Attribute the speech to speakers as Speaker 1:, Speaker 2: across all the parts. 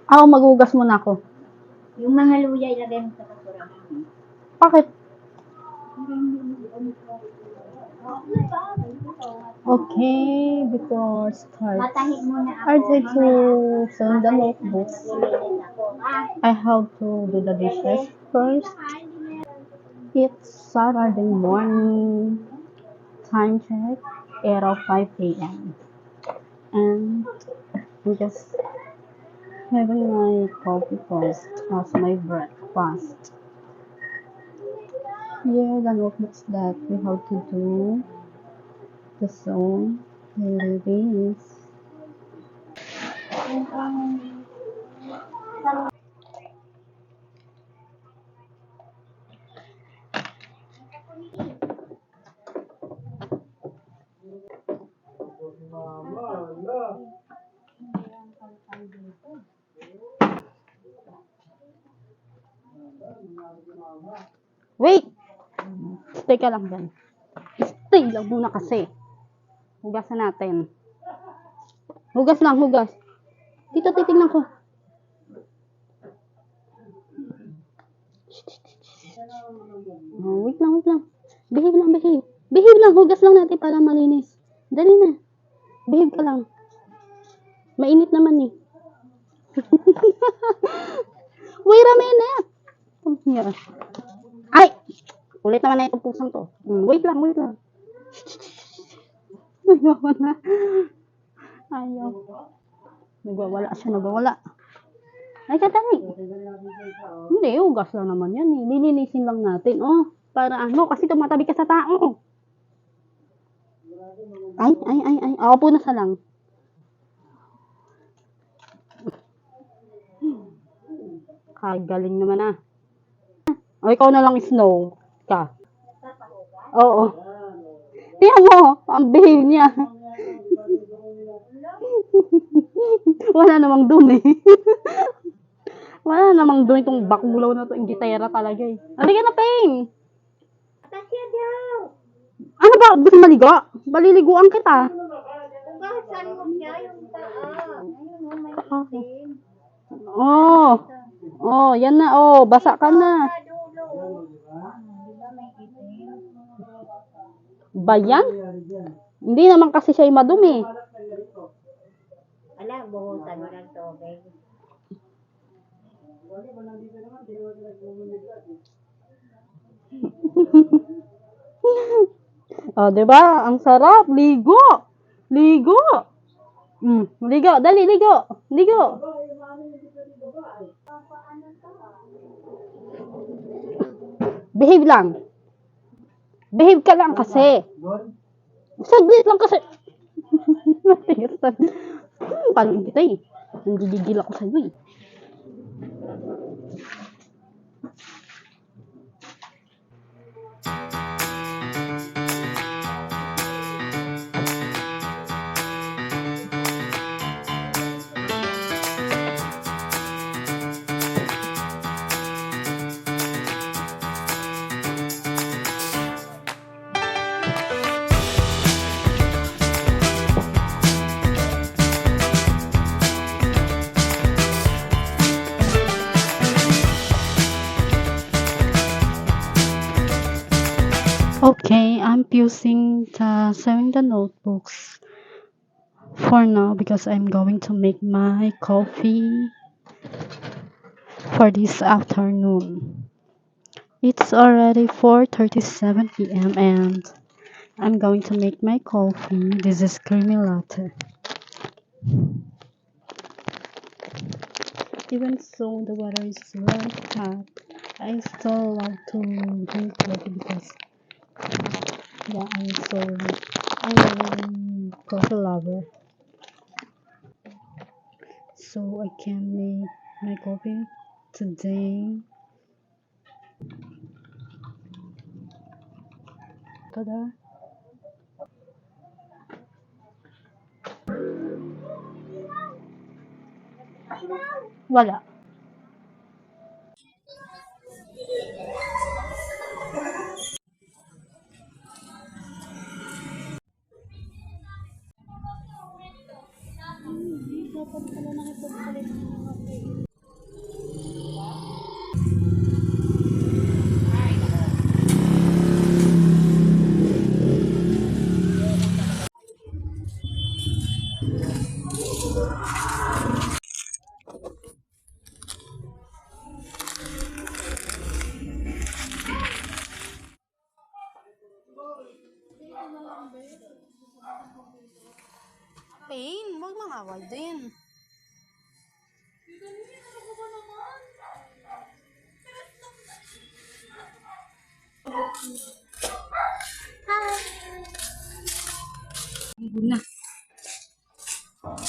Speaker 1: Ako, maghugas muna ako.
Speaker 2: Yung mga luya ilagay mo sa basura.
Speaker 1: Bakit? Okay, before start,
Speaker 2: Matahi muna ako.
Speaker 1: I need to send the notebooks. I have to do the dishes first. It's Saturday morning. Time check, 8:05 a.m. And I'm just having my coffee first as my breakfast. Here are the notebooks that we have to do. The song, the lyrics. Wait! Stay ka lang dyan. Stay lang muna kasi. Hugasan natin. Hugas lang, hugas. Dito titignan ko. Oh, wait lang, wait lang. Behave lang, behave. Behave lang, hugas lang natin para malinis. Dali na. Behave ka lang. Mainit naman eh. Wait a minute. Yeah. Ay! Ulit naman na itong pusang to. Wait lang, wait lang. Nagwawala. Ayaw. Nagwawala siya, nagwawala. Ay, katali. Hindi, ugas lang naman yan eh. Lilinisin lang natin. Oh, para ano, kasi tumatabi ka sa tao. Ay. Ako po na sa lang. Kagaling naman ah. O, ikaw na lang snow ka. Oo. Tingnan mo, ang behave niya. Wala namang dumi. Wala namang dumi itong bakulaw na to. Ang gitera talaga eh. Halika na, Peng!
Speaker 2: Kasya daw.
Speaker 1: Ano ba? Gusto maligo? Baliliguan kita.
Speaker 2: Ugasan mo niya yung paa. Ayun o, may itim.
Speaker 1: Oh. Oh, yan na. Oh, basa ka na.
Speaker 2: Sa dulo. Di ba may itim?
Speaker 1: Bayan? Hindi naman kasi siya madumi.
Speaker 2: Ala, buhusan mo ng tubig.
Speaker 1: Oh, 'di ba? Ang sarap, ligo. Ligo. Ligo, dali, ligo. Ligo. Behave lang. Behave ka lang kasi. Saglit lang kasi. Paano kita eh. Nanggigigil ako sa'yo eh. Okay, I'm using the notebooks for now because I'm going to make my coffee for this afternoon. It's already 4:37 p.m. and I'm going to make my coffee. This is creamy latte. Even so, the weather is very hot. I still love to drink coffee because yeah, I'm coffee lover. So I can make my coffee today. Tada! Wala. Dapat pala nakipagpalit ng kape. Bawal din. Ibon na.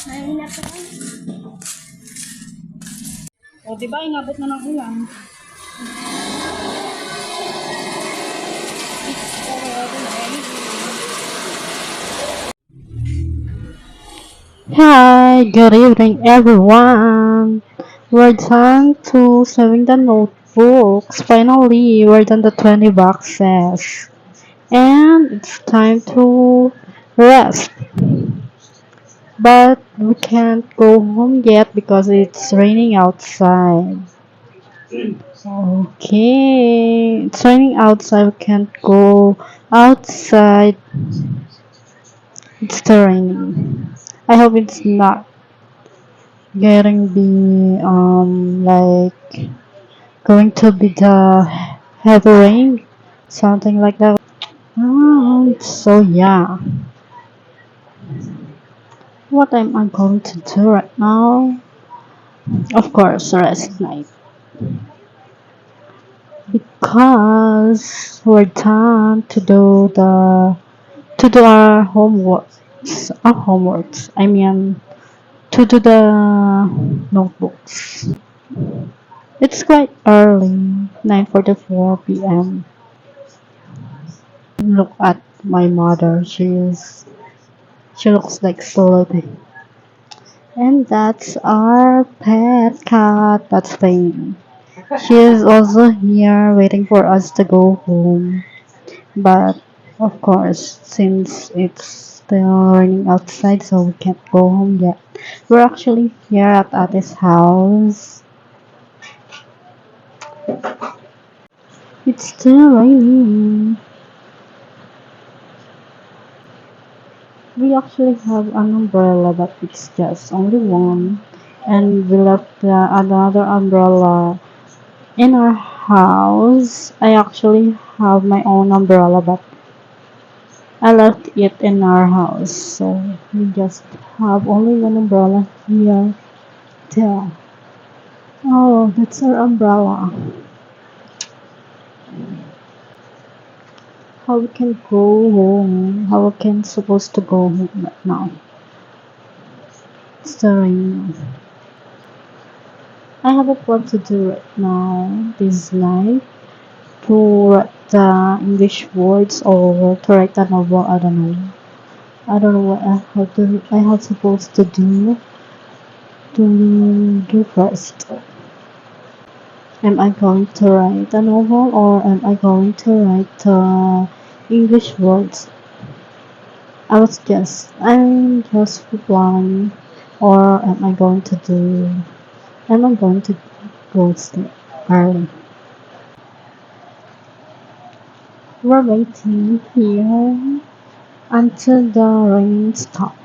Speaker 2: Mahina pa lang.
Speaker 1: O, diba, inabot na ng ulan. Hi, good evening everyone. We're done to serving the notebooks. Finally, we're done the 20 boxes. And it's time to rest. But we can't go home yet because it's raining outside. Okay, it's raining outside. We can't go outside. It's still raining. I hope it's not getting be like going to be the heavy rain, something like that. So yeah, what am I going to do right now? Of course, rest night because we're done to do our homeworks. Our homeworks. I mean, to do the notebooks. It's quite early, 9:44 p.m. Look at my mother. She looks like sleeping. And that's our pet cat that's playing. She is also here waiting for us to go home. But of course, since it's still raining outside, so we can't go home yet. We're actually here at Ate's house. It's still raining. We actually have an umbrella, but it's just only one. And we left another umbrella in our house. I actually have my own umbrella, but I left it in our house. So we just have only one umbrella here. There. Oh, that's our umbrella. How we can go home? How we can supposed to go home right now? It's the rain. I have a plan to do right now this night to write the English words or to write a novel. I don't know. I don't know what I have supposed to do first. Am I going to write a novel or am I going to write English words? I'm just planning, or am I going to go sleep early? We're waiting here until the rain stops.